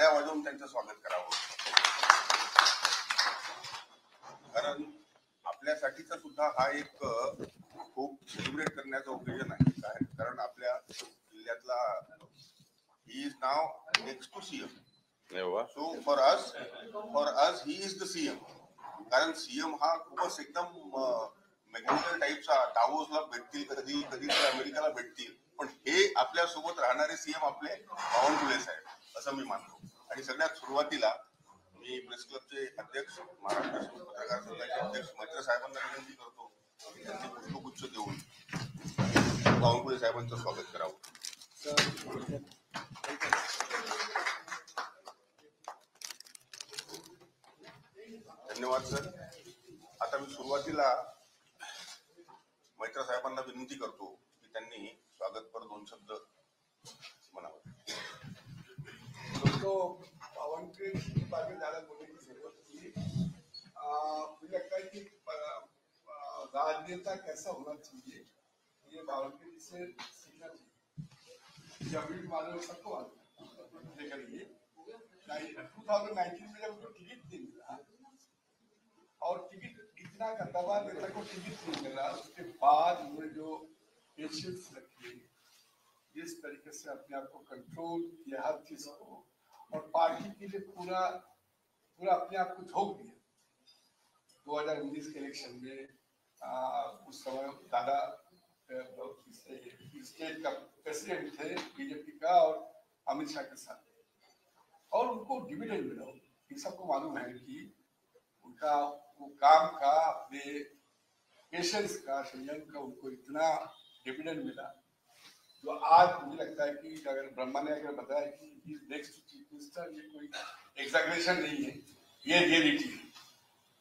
टाळ्या वाजवून त्यांचं स्वागत करावं, कारण आपल्यासाठीचा सुद्धा हा एक खूप सेलिब्रेट करण्याचा ओकेजन आहे. कारण आपल्या जिल्ह्यातला he is now next to CM. So for us he is the CM. कारण सीएम हा खूपच एकदम मेकॅनिकल टाईपचा, डावोसला भेटतील, कधी कधी अमेरिकाला भेटतील, पण हे आपल्यासोबत राहणारे सीएम आपले बावनकुळे साहेब असं मी मानतो. आणि सगळ्यात सुरुवातीला मी प्रेस क्लबचे अध्यक्ष, महाराष्ट्र पत्रकार संघाचे अध्यक्ष मैत्र साहेबांना विनंती करतो की त्यांचे पुष्पगुच्छ देऊन बावनकुळे साहेबांचं स्वागत करावं. धन्यवाद सर. आता मी सुरुवातीला मैत्र साहेबांना विनंती करतो की त्यांनी स्वागतपर 2 शब्द म्हणावे. तो बावनकुळे के बारे में ज्यादा बोलने की जरूरत नहीं है. मुझे लगता है कि राजनेता कैसा होना चाहिए ये बावनकुळे जी से सीखना चाहिए. जब भी मालूम सबको मालूम देखिए 2019 में जब उनको टिकट नहीं मिला और टिकट इतना का दबा नेता को टिकट नहीं मिला, उसके बाद उन्होंने जो पेशेंस रखी, जिस तरीके से अपने आप को कंट्रोल किया हर चीज को, और पार्टी के लिए पूरा अपने आप को झोंक दिया. 2019 के इलेक्शन में उस समय दादा स्टेट का प्रेसिडेंट थे बीजेपी का और अमित शाह के साथ, और उनको डिविडेंड मिला. ये सबको मालूम है कि उनका वो काम का, अपने पेशेंस का, संयम का उनको इतना डिविडेंड मिला जो आज मुझे लगता है कि अगर ब्रह्मा ने अगर बताया कि नेक्स्ट चीफ मिनिस्टर, ये कोई एग्जैगरेशन नहीं है, ये रियलिटी है.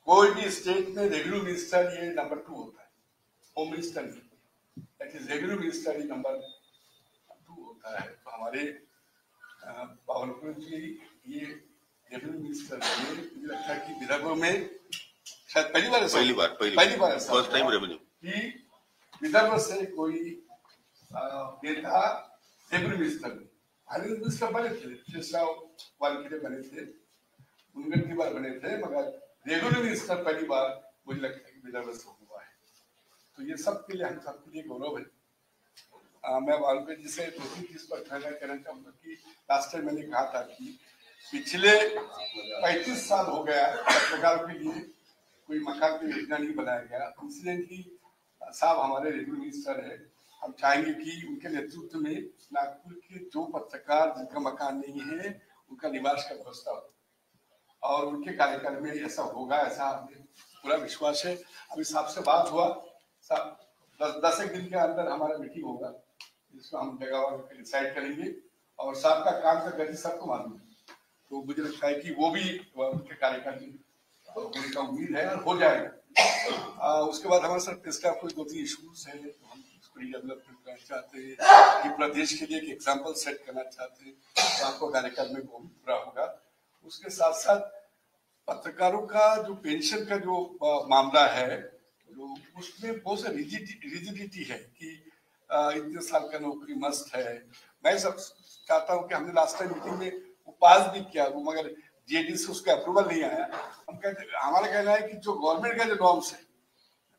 कोई भी स्टेट में रेवेन्यू मिनिस्टर ये नंबर 2 होता है, होम मिनिस्टर नहीं, that is revenue minister he number 2 होता है. तो हमारे बावनकुळे जी ये रेवेन्यू मिनिस्टर है, मुझे लगता है कि विदर्भ में शायद पहली बार फर्स्ट टाइम रेवेन्यू कि विदर्भ से कोई नेता रेवेन्यू मिनिस्टर बने थे. शेषराव वानखेड़े बने थे, मुनगंटीवार बने थे, मगर रेवेन्यू मिनिस्टर पहली बार मुझे लगता है कि विदर्भ से हुआ है. तो ये सबके लिए, हम सबके लिए गौरव है. मैं बावनकुळे जी से 2-3 चीज पर कहना चाहूंगा कि लास्ट टाइम मैंने कहा था कि पिछले 35 साल हो गया पत्रकारों के लिए कोई मकान की योजना नहीं बनाया गया. इंसिडेंटली साहब हमारे रेवेन्यू मिनिस्टर है. हम चाहेंगे कि उनके नेतृत्व में नागपुर के जो पत्रकार जिनका मकान नहीं है उनका निवास का व्यवस्था हो, और उनके कार्यकाल में ऐसा होगा, ऐसा हमें पूरा विश्वास है. अभी साहब से बात हुआ, साहब 10 दिन के अंदर हमारा मीटिंग होगा जिसमें हम जगह डिसाइड करेंगे, और साहब का काम का गति सबको मालूम है. तो मुझे लगता है कि वो भी उनके कार्यकाल में होने का उम्मीद है और हो जाएगा. उसके बाद हमारे सर प्रेस का कोई 2-3 इशूज है तो हम उसको रिडेवलपमेंट करना चाहते हैं कि प्रदेश के लिए एक एग्जाम्पल सेट करना चाहते हैं. तो आपको कार्यकाल में वो भी पूरा होगा. उसके साथ साथ पत्रकारों का जो पेंशन का जो मामला है, जो उसमें बहुत सा रिजिडिटी है कि इतने साल का नौकरी मस्त है. मैं सब चाहता हूँ कि हमने लास्ट टाइम मीटिंग में वो पास भी किया, वो मगर जेडी से उसका अप्रूवल नहीं आया. हम कहते, हमारा कहना है कि जो गवर्नमेंट का जो नॉर्म्स है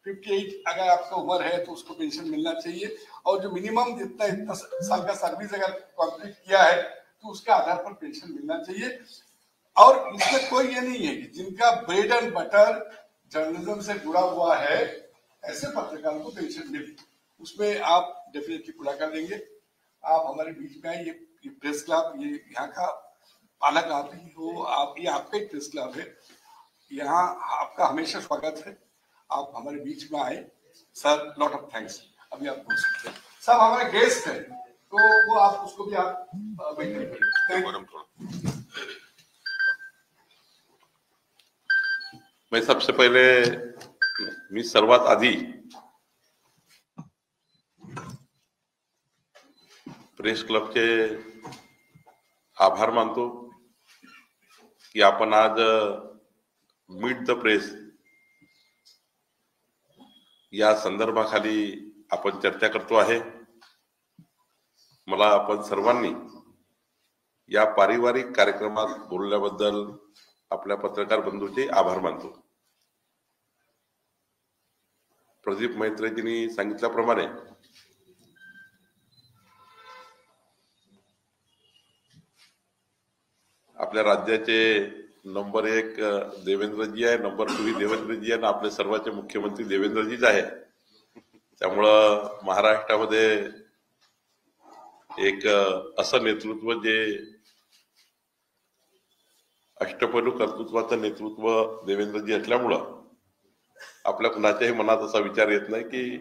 58 अगर आपका उम्र है तो उसको पेंशन मिलना चाहिए, और जो मिनिमम इतना साल का सर्विस अगर कंप्लीट किया है तो उसके आधार पर पेंशन मिलना चाहिए. और इसमें कोई ये नहीं है कि जिनका ब्रेड एंड बटर जर्नलिज्म से जुड़ा हुआ है ऐसे पत्रकारों को पेंशन मिले, उसमें आप डेफिनेटली पूरा कर देंगे. आप हमारे बीच में आए, ये प्रेस क्लब, ये यहाँ का पालक आप ही हो, आप, ये आपका ही प्रेस क्लब है, यहाँ आपका हमेशा स्वागत है. आप हमारे बीच में आए सर, लॉट ऑफ थैंक्स. अभी आप बोल सकते हैं. सब हमारे गेस्ट हैं तो वो आप उसको भी आप वेलकम करें. मैं सबसे पहले मी सर्वात आधी प्रेस क्लबचे आभार मानतो की आपण आज मीट द प्रेस या संदर्भाखाली आपण चर्चा करतो आहे. मला आपण सर्वांनी या पारिवारिक कार्यक्रमात बोलल्याबद्दल आपल्या पत्रकार बंधूचे आभार मानतो. प्रदीप मैत्रेजींनी सांगितल्याप्रमाणे आपल्या राज्याचे नंबर 1 देवेंद्रजी आहे, नंबर 2 देवेंद्रजी आहे, आणि आपले सर्वांचे मुख्यमंत्री देवेंद्रजीच आहे. त्यामुळं महाराष्ट्रामध्ये एक असं नेतृत्व जे अष्टपैलू कर्तृत्वाचं नेतृत्व देवेंद्रजी असल्यामुळं आपल्या कुणाच्याही मनात असा विचार येत नाही की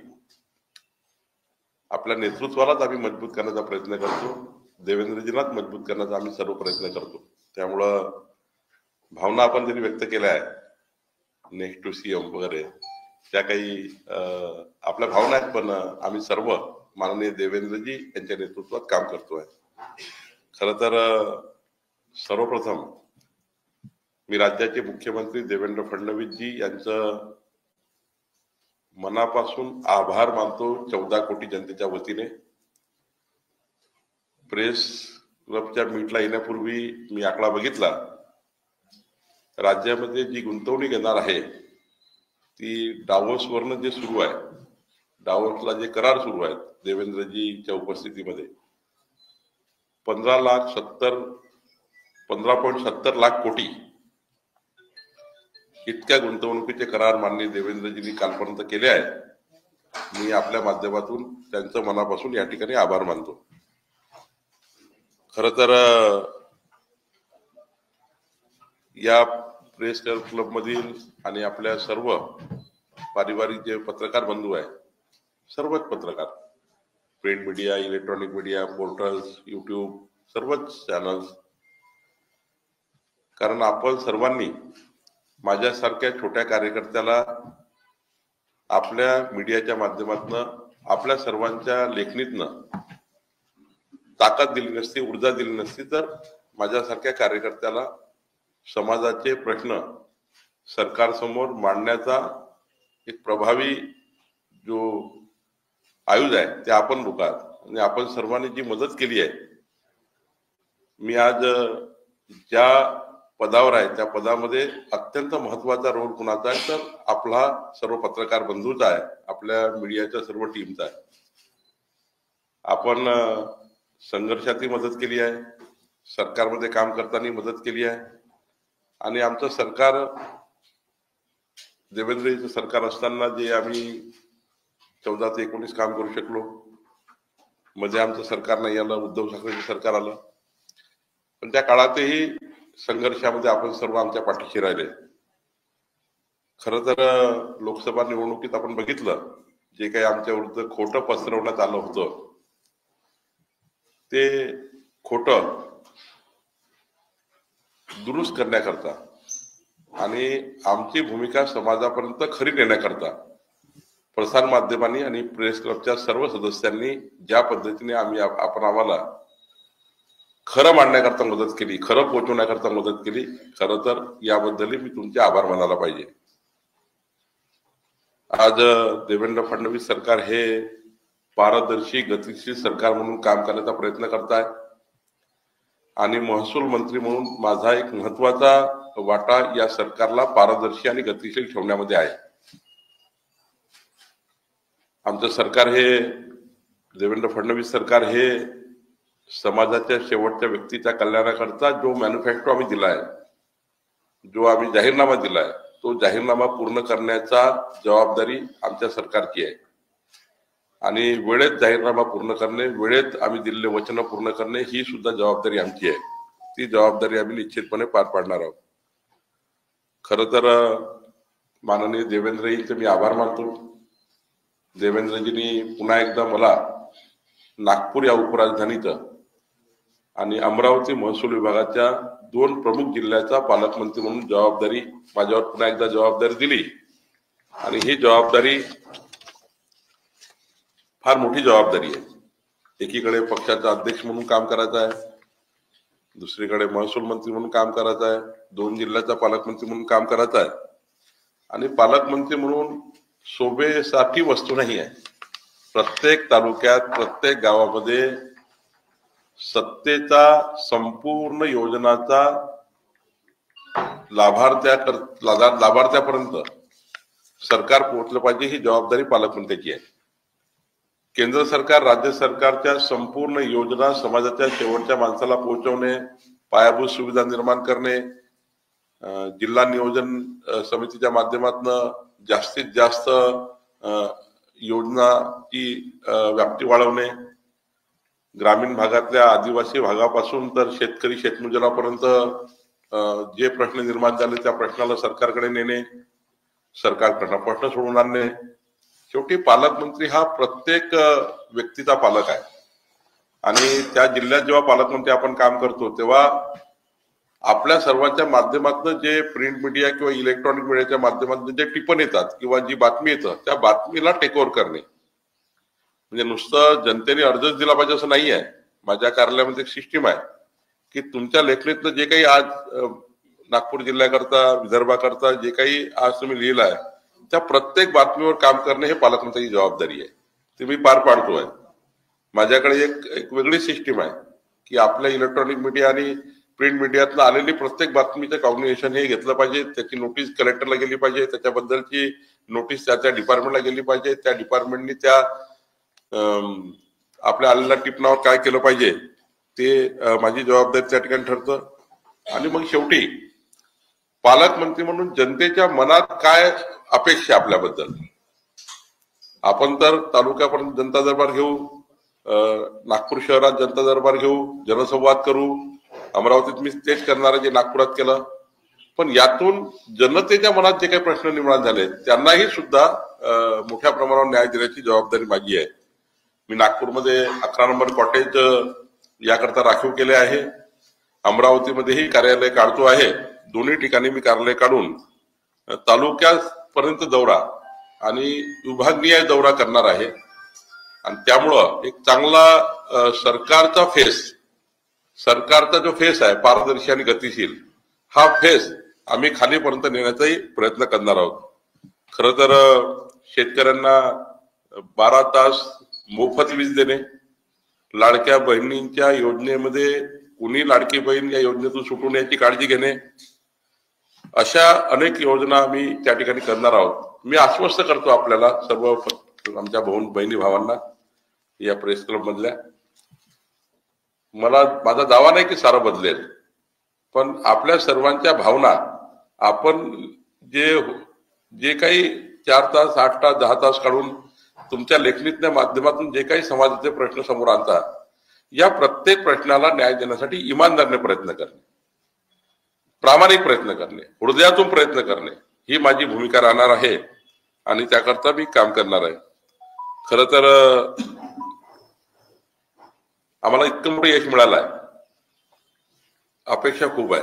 आपल्या नेतृत्वालाच आम्ही मजबूत करण्याचा प्रयत्न करतो, देवेंद्रजींनाच मजबूत करण्याचा आम्ही सर्व प्रयत्न करतो. त्यामुळं भावना आपण जरी व्यक्त केल्या आहे नेक्स्ट टू सीएम वगैरे, त्या काही आपल्या भावना आहेत, पण आम्ही सर्व माननीय देवेंद्रजी यांच्या नेतृत्वात काम करतोय. खर तर सर्वप्रथम मी राज्याचे मुख्यमंत्री देवेंद्र फडणवीसजी यांचं मनापासून आभार मानतो 14 कोटी जनतेच्या वतीने. प्रेस क्लबच्या मीटला येण्यापूर्वी मी आकडा बघितला, राज्यामध्ये जी गुंतवणूक येणार आहे ती डावोसवरनं जे सुरू आहे, डावोसला जे करार सुरू आहेत देवेंद्रजीच्या उपस्थितीमध्ये 15.70 लाख कोटी इतक्या गुंतवणुकीचे करार माननीय देवेंद्रजींनी कालपर्यंत केले आहेत. मी आपल्या माध्यमातून त्यांचं मनापासून या ठिकाणी आभार मानतो. खर तर या प्रेस क्लब मधील आणि आपल्या सर्व पारिवारिक जे पत्रकार बंधू आहेत, सर्वच पत्रकार, print media, electronic media, portals, YouTube, सर्वच चॅनल्स, कारण आपण सर्वांनी माझ्यासारख्या छोट्या कार्यकर्त्याला आपल्या मीडियाच्या माध्यमातून आपल्या सर्वांच्या लेखणीतनं ताकद दिली नसती, ऊर्जा दिली नसती, तर माझ्यासारख्या कार्यकर्त्याला समाजाचे प्रश्न सरकारसमोर मांडण्याचा एक प्रभावी जो आयुध आहे ते आपण लोकात, आणि आपण सर्वांनी जी मदत केली आहे. मी आज ज्या पदावर आहे त्या पदामध्ये अत्यंत महत्वाचा रोल कुणाचा आहे तर आपला सर्व पत्रकार बंधूचा आहे, आपल्या मीडियाच्या सर्व टीमचा आहे. आपण संघर्षातही मदत केली आहे, सरकारमध्ये काम करताना मदत केली आहे, आणि आमचं सरकार देवेंद्रजीचं सरकार असताना जे आम्ही 14 ते 19 काम करू शकलो, मध्ये आमचं सरकार नाही आलं, उद्धव ठाकरेचं सरकार आलं, पण त्या काळातही संघर्षामध्ये आपण सर्व आमच्या पाठीशी राहिले. खर तर लोकसभा निवडणुकीत आपण बघितलं जे काही आमच्या विरुद्ध खोटं पसरवण्यात आलं होतं ते खोटं दुरुस्त करण्याकरता आणि आमची भूमिका समाजापर्यंत खरी नेण्याकरता प्रसार माध्यमांनी आणि प्रेस क्लबच्या सर्व सदस्यांनी ज्या पद्धतीने आपण आम्हाला खरं मांडण्याकरता मदत केली, खरं पोहोचवण्याकरता मदत केली, खरं तर याबद्दल मी तुमचे आभार मानायला पाहिजे. आज देवेंद्र फडणवीस सरकार हे पारदर्शी गतिशील सरकार म्हणून काम करण्याचा प्रयत्न करत आहे, आणि महसूल मंत्री म्हणून माझा एक महत्वाचा वाटा या सरकारला पारदर्शी आणि गतिशील ठेवण्यामध्ये आहे. आमचं सरकार हे देवेंद्र फडणवीस सरकार हे समाजाच्या शेवटच्या व्यक्तीच्या कल्याणाकरता जो मॅन्युफॅक्चर आम्ही दिलाय, जो आम्ही जाहीरनामा दिलाय, तो जाहीरनामा पूर्ण करण्याचा जबाबदारी आमच्या सरकारची आहे. आणि वेळेत जाहीरनामा पूर्ण करणे, वेळेत आम्ही दिलेले वचन पूर्ण करणे ही सुद्धा जबाबदारी आमची आहे. ती जबाबदारी आम्ही निश्चितपणे पार पाडणार आहोत. खरं तर माननीय देवेंद्रजींचे मी आभार मानतो. देवेंद्रजींनी पुन्हा एकदा मला नागपूर या उपराजधानीत आणि अमरावती महसूल विभागाच्या 2 प्रमुख जिल्ह्याचा पालकमंत्री म्हणून जबाबदारी माझ्यावर पुन्हा एकदा जबाबदारी दिली, आणि ही जबाबदारी फार मोठी जबाबदारी आहे. एकीकडे पक्षाचा अध्यक्ष म्हणून काम करायचं आहे, दुसरीकडे महसूल मंत्री म्हणून काम करायचं आहे, 2 जिल्ह्याचा पालकमंत्री म्हणून काम करायचं आहे, आणि पालकमंत्री म्हणून शोभेसाठी वस्तू नाही आहे. प्रत्येक तालुक्यात, प्रत्येक गावामध्ये सत्तेचा संपूर्ण योजनाचा लाभार्थ्यापर्यंत सरकार पोहोचलं पाहिजे, ही जबाबदारी पालकमंत्र्याची आहे. केंद्र सरकार, राज्य सरकारच्या संपूर्ण योजना समाजाच्या शेवटच्या माणसाला पोहोचवणे, पायाभूत सुविधा निर्माण करणे, जिल्हा नियोजन समितीच्या माध्यमातून जास्तीत जास्त योजनाची व्याप्ती वाढवणे, ग्रामीण भागातल्या आदिवासी भागापासून तर शेतकरी शेतमजुरापर्यंत जे प्रश्न निर्माण झाले त्या प्रश्नाला सरकारकडे नेणे, सरकारकडनं प्रश्न सोडवून आणणे. शेवटी पालकमंत्री हा प्रत्येक व्यक्तीचा पालक आहे आणि त्या जिल्ह्यात जेव्हा पालकमंत्री आपण काम करतो तेव्हा आपल्या सर्वांच्या माध्यमातून जे प्रिंट मीडिया किंवा इलेक्ट्रॉनिक मीडियाच्या माध्यमातून जे टिपण येतात किंवा जी बातमी येतं त्या बातमीला टेक ओव्हर करणे. म्हणजे नुसतं जनतेने अर्जच दिला पाहिजे असं नाही आहे. माझ्या कार्यालयामध्ये एक सिस्टीम आहे की तुमच्या लेखणीतलं जे काही आज नागपूर जिल्ह्याकरता, विदर्भाकरता जे काही आज तुम्ही लिहिलं आहे त्या प्रत्येक बातमीवर काम करणे हे पालकमंत्र्याची जबाबदारी आहे. ते मी पार पाडतोय. माझ्याकडे एक वेगळी सिस्टीम आहे की आपल्या इलेक्ट्रॉनिक मीडिया आणि प्रिंट मीडियातनं आलेली प्रत्येक बातमीचं कॉग्निशन हे घेतलं पाहिजे, त्याची नोटीस कलेक्टरला गेली पाहिजे, त्याच्याबद्दलची नोटीस त्या डिपार्टमेंटला गेली पाहिजे, त्या डिपार्टमेंटनी त्या आपल्या आलेल्या टिपणावर काय केलं पाहिजे ते माझी जबाबदारी त्या ठिकाणी ठरतं. आणि मग शेवटी पालकमंत्री म्हणून जनतेच्या मनात काय अपेक्षा आपल्याबद्दल, आपण तर तालुक्यापर्यंत जनता दरबार घेऊ, नागपूर शहरात जनता दरबार घेऊ, जनसंवाद करू, अमरावतीत मी तेच करणार आहे जे नागपुरात केलं. पण यातून जनतेच्या मनात जे काही प्रश्न निर्माण झाले त्यांनाही सुद्धा मोठ्या प्रमाणावर न्याय देण्याची जबाबदारी माझी आहे. मी नागपूरमध्ये 11 नंबर कॉटेज याकरता राखीव केले आहे. अमरावतीमध्येही कार्यालय काढतो आहे. दोन्ही ठिकाणी मी कार्यालय काढून तालुक्यापर्यंत दौरा आणि विभागीय दौरा करणार आहे. आणि त्यामुळं एक चांगला सरकारचा जो फेस आहे पारदर्शी आणि गतिशील, हा फेस आम्ही खालीपर्यंत नेण्याचाही प्रयत्न करणार आहोत. खरं तर शेतकऱ्यांना 12 तास मोफत वीज देणे, लाडक्या बहिणींच्या योजनेमध्ये कुणी लाडकी बहीण या योजनेतून सुटून याची काळजी घेणे, अशा अनेक योजना आम्ही त्या ठिकाणी करणार आहोत. मी आश्वस्त करतो आपल्याला सर्व आमच्या बहिणी भावांना या प्रेस क्लब मधल्या, माझा दावा नाही की सारं बदलेल, पण आपल्या सर्वांच्या भावना आपण जे काही 4 तास 8 तास 10 तास काढून तुमच्या लेखणीतल्या माध्यमातून जे काही समाजाचे प्रश्न समोर आणतात, या प्रत्येक प्रश्नाला न्याय देण्यासाठी इमानदारीने प्रयत्न करणे, प्रामाणिक प्रयत्न करणे, हृदयातून प्रयत्न करणे ही माझी भूमिका राहणार आहे आणि त्याकरता मी काम करणार आहे. खरं तर आम्हाला इतकं मोठं यश मिळालं आहे. अपेक्षा खूप आहे,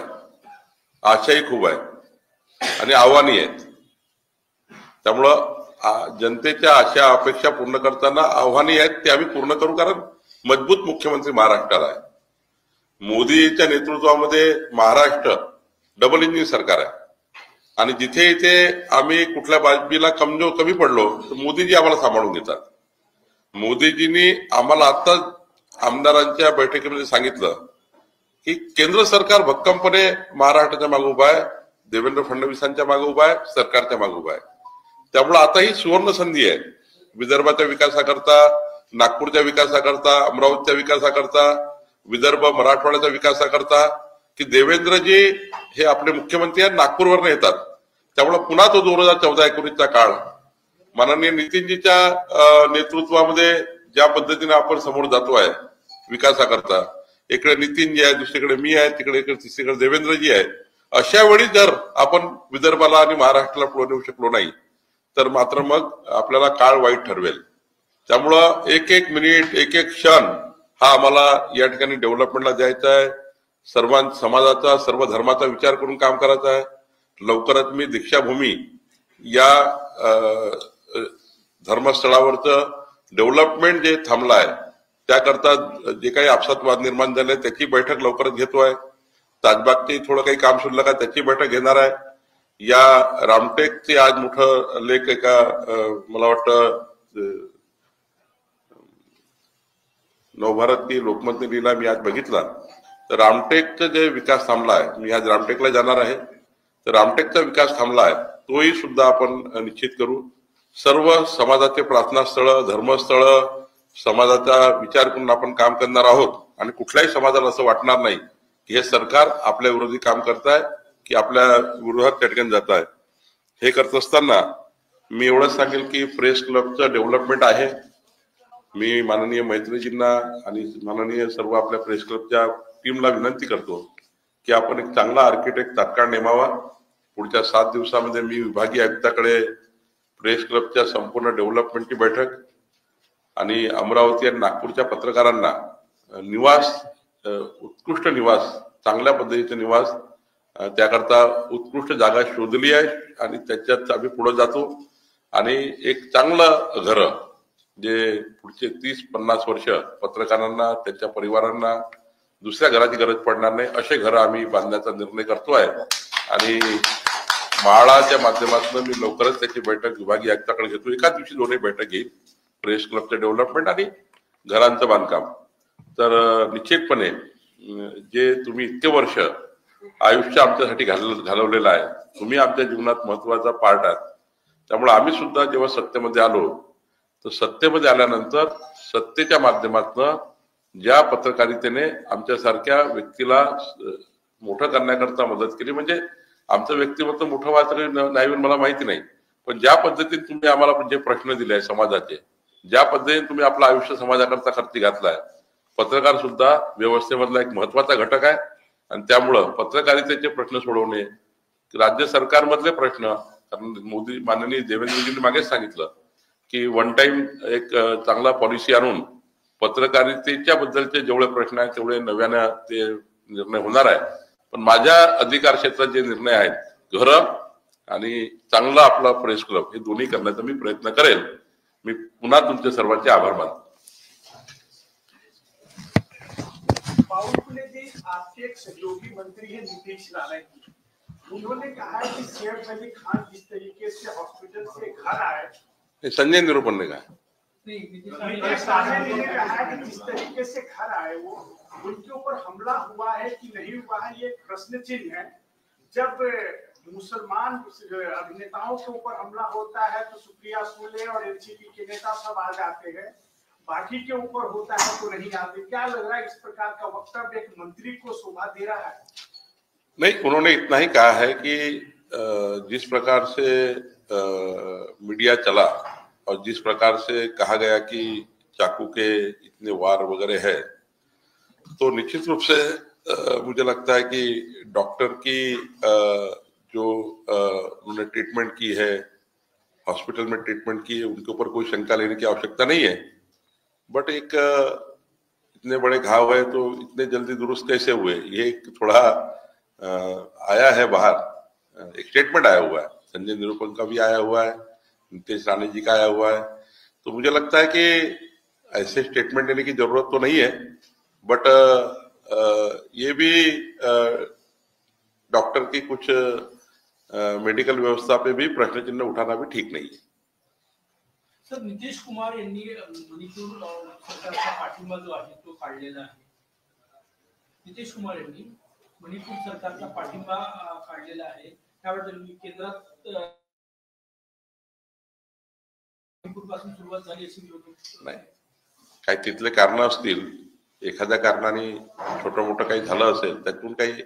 आशाही खूप आहे आणि आव्हानही आहेत. त्यामुळं जनतेच्या आशा अपेक्षा पूर्ण करताना आव्हानही आहेत, ते आम्ही पूर्ण करू. कारण मजबूत मुख्यमंत्री महाराष्ट्राला आहे. मोदीच्या नेतृत्वामध्ये महाराष्ट्र डबल इंजिन सरकार आहे आणि जिथे इथे आम्ही कुठल्या बाजूला कमी पडलो तर मोदीजी आम्हाला सांभाळून घेतात. मोदीजींनी आम्हाला आता आमदारांच्या बैठकीमध्ये सांगितलं की केंद्र सरकार भक्कमपणे महाराष्ट्राच्या मागे उभा आहे, देवेंद्र फडणवीसांच्या मागे उभा आहे, सरकारच्या मागे उभा आहे. त्यामुळे आता ही सुवर्ण संधी आहे विदर्भाच्या विकासाकरता, नागपूरच्या विकासाकरता, अमरावतीच्या विकासाकरता, विदर्भ मराठवाड्याच्या विकासाकरता, की देवेंद्रजी हे आपले मुख्यमंत्री आहेत, नागपूरवरून येतात. त्यामुळे पुन्हा तो 2014-19 काळ माननीय नितीनजीच्या नेतृत्वामध्ये ज्या पद्धतीने आपण समोर जातो आहे विकासाकरता, इकडे नितीनजी आहे, दुसरीकडे मी आहे, तिसरीकडे देवेंद्रजी आहे, अशा वेळी जर आपण विदर्भाला आणि महाराष्ट्राला पुढे नेऊ शकलो नाही तर मात्र मग आपल्याला काळ वाईट ठरवेल. त्यामुळं एक मिनिट, एक क्षण हा आम्हाला या ठिकाणी डेव्हलपमेंटला द्यायचा आहे. समाजाचा, सर्व धर्माचा विचार करून काम करायचं आहे. लवकरच मी दीक्षाभूमी या धर्मस्थळावरचं डेव्हलपमेंट जे थांबलं आहे त्याकरता जे काही आपसात निर्माण झाले त्याची बैठक लवकरच घेतोय. ताजबागचे थोडं काही काम शिल्लक आहे त्याची बैठक घेणार आहे. या रामटेकचे आज मोठं लेख एका मला वाटतं नवभारत की लोकमत लीला मी आज बघितला तर रामटेकचा जे विकास थांबला आहे, मी आज रामटेकला जाणार आहे, तर रामटेकचा विकास थांबला आहे तोही सुद्धा आपण निश्चित करू. सर्व समाजाचे प्रार्थनास्थळ, धर्मस्थळ, समाजाचा विचार करून आपण काम करणार आहोत आणि कुठल्याही समाजाला असं वाटणार नाही की हे सरकार आपल्या विरोधी काम करताय की आपल्या विरोधात त्या ठिकाणी जात आहे. हे करत असताना मी एवढंच सांगेल की प्रेस क्लबचं डेव्हलपमेंट आहे. मी माननीय मैत्रीजींना आणि माननीय सर्व आपल्या प्रेस क्लबच्या टीमला विनंती करतो की आपण एक चांगला आर्किटेक्ट तात्काळ नेमावा. पुढच्या 7 दिवसामध्ये मी विभागीय आयुक्ताकडे प्रेस क्लबच्या संपूर्ण डेव्हलपमेंटची बैठक आणि अमरावती आणि नागपूरच्या पत्रकारांना निवास, उत्कृष्ट निवास, चांगल्या पद्धतीचे निवास, त्याकरता उत्कृष्ट जागा शोधली आहे आणि त्याच्यात आम्ही पुढे जातो आणि एक चांगलं घर जे पुढचे 30-50 वर्ष पत्रकारांना, त्यांच्या परिवारांना दुसऱ्या घराची गरज पडणार नाही असे घर आम्ही बांधण्याचा निर्णय करतोय. आणि म्हाडाच्या माध्यमातून मी लवकरच त्याची बैठक विभागीय आयुक्ताकडे घेतो. एकाच दिवशी दोन्ही बैठक घेईल, प्रेस क्लबचं डेव्हलपमेंट आणि घरांचं बांधकाम. तर निश्चितपणे जे तुम्ही इतके वर्ष आयुष्य आमच्यासाठी घालवलेलं आहे, तुम्ही आमच्या जीवनात महत्वाचा पार्ट आहात. त्यामुळे आम्ही सुद्धा जेव्हा सत्तेमध्ये आलो तर सत्तेमध्ये आल्यानंतर सत्तेच्या माध्यमातून ज्या पत्रकारितेने आमच्यासारख्या व्यक्तीला मोठं करण्याकरता मदत केली, म्हणजे आमचं व्यक्तिमत्व मोठं व्हायचं नाही मला माहिती नाही, पण ज्या पद्धतीने तुम्ही आम्हाला जे प्रश्न दिले आहे समाजाचे, ज्या पद्धतीने तुम्ही आपलं आयुष्य समाजाकरता खर्ची घातलाय, पत्रकार सुद्धा व्यवस्थेमधला एक महत्वाचा घटक आहे. आणि त्यामुळं पत्रकारितेचे प्रश्न सोडवणे, राज्य सरकारमधले प्रश्न, कारण मोदी माननीय देवेंद्रजींनी मागेच सांगितलं की वन टाइम एक चांगला पॉलिसी आणून पत्रकारितेच्या बद्दलचे जेवढे प्रश्न आहेत तेवढे नव्याने ते निर्णय होणार आहे. पण माझ्या अधिकार क्षेत्रात जे निर्णय आहेत, घरं आणि चांगला आपला प्रेस क्लब, हे दोन्ही करण्याचा मी प्रयत्न करेल. मी पुन्हा तुमचे सर्वांचे आभार मानतो. आपके एक सहयोगी मंत्री है नीतीश राणा जी, उन्होंने कहा है कि सैफ अली खान जिस तरीके से हॉस्पिटल से घर आए, संजय निरूपण ने कहा, नीतीश राणा जी ने कहा है कि जिस तरीके से घर आए वो उनके ऊपर हमला हुआ है कि नहीं हुआ है, ये प्रश्न चिन्ह है. जब मुसलमान अभिनेताओं के ऊपर हमला होता है तो सुप्रिया सुले और एनसीपी के नेता सब आ जाते हैं, बाकी के ऊपर होता है तो नहीं आते. क्या लग रहा है इस प्रकार का वक्तव्य एक मंत्री को शोभा दे रहा है? नहीं, उन्होंने इतना ही कहा है कि जिस प्रकार से मीडिया चला और जिस प्रकार से कहा गया कि चाकू के इतने वार वगैरह है, तो निश्चित रूप से मुझे लगता है कि डॉक्टर की जो उन्होंने ट्रीटमेंट की है, हॉस्पिटल में ट्रीटमेंट की है, उनके ऊपर कोई शंका लेने की आवश्यकता नहीं है. बट एक इतने बड़े घाव है तो इतने जल्दी दुरुस्त कैसे हुए, ये एक थोड़ा आया है बाहर, एक स्टेटमेंट आया हुआ है, संजय निरूपण का भी आया हुआ है, नीतीश राणे जी का आया हुआ है. तो मुझे लगता है कि ऐसे स्टेटमेंट देने की जरूरत तो नहीं है, बट ये भी डॉक्टर की कुछ मेडिकल व्यवस्था पे भी प्रश्न चिन्ह उठाना भी ठीक नहीं है. सर, नितीश कुमार यांनी मणिपूर सरकारचा पाठिंबा जो आहे तो काढलेला आहे. नितीश कुमार यांनी मणिपूर सरकारचा पाठिंबा काढलेला आहे, त्याबद्दल केंद्रात मणिपूर पासून सुरुवात झाली अशी नाही, काही तिथले कारण असतील, एखाद्या कारणाने छोटं मोठं काही झालं असेल, त्यातून काही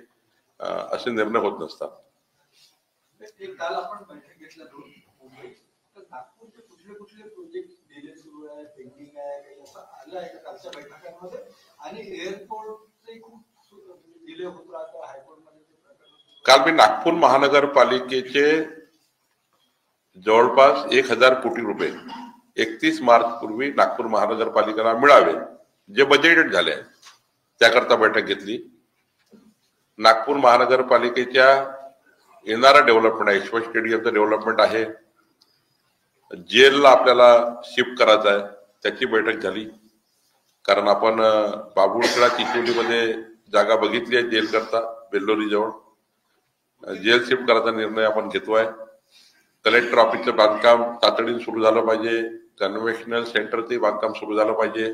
असे निर्णय होत नसतात. एक काल आपण बैठक घेतला मुंबईत, तर नागपूरचे कुठले प्रोजेक्ट डिले सुरू आहे, पेंडिंग आहे, काही असं आलं आहे का कालच्या बैठकांमध्ये? आणि एअरपोर्टचे खूप डिले होत राहतं, हायकोर्टमध्ये काल मी नागपूर महानगरपालिकेचे जवळपास 1000 कोटी रुपये 31 मार्च पूर्वी नागपूर महानगरपालिकेला मिळावे, जे बजेटेड झाले आहे, त्याकरता बैठक घेतली. नागपूर महानगरपालिकेच्या येणारा डेव्हलपमेंट आहे, यशवंत स्टेडियमचं डेव्हलपमेंट आहे, जेलला आपल्याला शिफ्ट करायचं आहे, त्याची बैठक झाली. कारण आपण बाबुळखेडा चिचोलीमध्ये जागा बघितली आहे जेल करता, बेल्लोरी जवळ जेल शिफ्ट करायचा निर्णय आपण घेतोय. कलेक्टर ऑफिसचं बांधकाम तातडीने सुरू झालं पाहिजे, कन्व्हेन्शनल सेंटरचे बांधकाम सुरू झालं पाहिजे.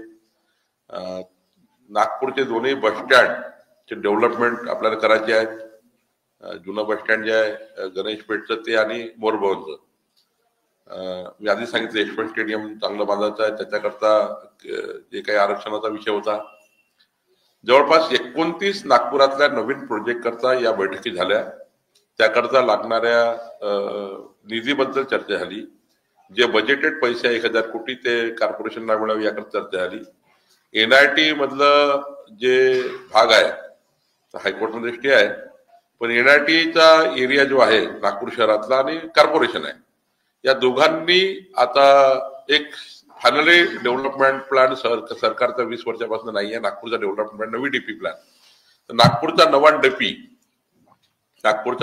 नागपूरचे दोन्ही बस स्टँडचे डेव्हलपमेंट आपल्याला करायचे आहेत. जुनं बस स्टँड जे आहे गणेश पेठचं ते आणि मोरभवनचं. मी आधी सांगितलं यशवंत स्टेडियम चांगलं बांधायचं आहे. त्याच्याकरता जे काही आरक्षणाचा विषय होता, जवळपास 29 नागपुरातल्या नवीन प्रोजेक्ट करता या बैठकी झाल्या. त्याकरता लागणाऱ्या निधीबद्दल चर्चा झाली. जे बजेटेड पैसे 1000 कोटी ते कॉर्पोरेशनला मिळावे याकरता चर्चा झाली. NIT मधलं जे भाग आहे हायकोर्टमध्ये स्टे आहे, पण NITचा एरिया जो आहे नागपूर शहरातला आणि कॉर्पोरेशन आहे, या दोघांनी आता एक फायनली डेव्हलपमेंट प्लॅन सरकारचा 20 वर्षापासून नाही आहे. नागपूरचा डेव्हलपमेंट प्लॅन, नवी DP प्लॅन, नागपूरचा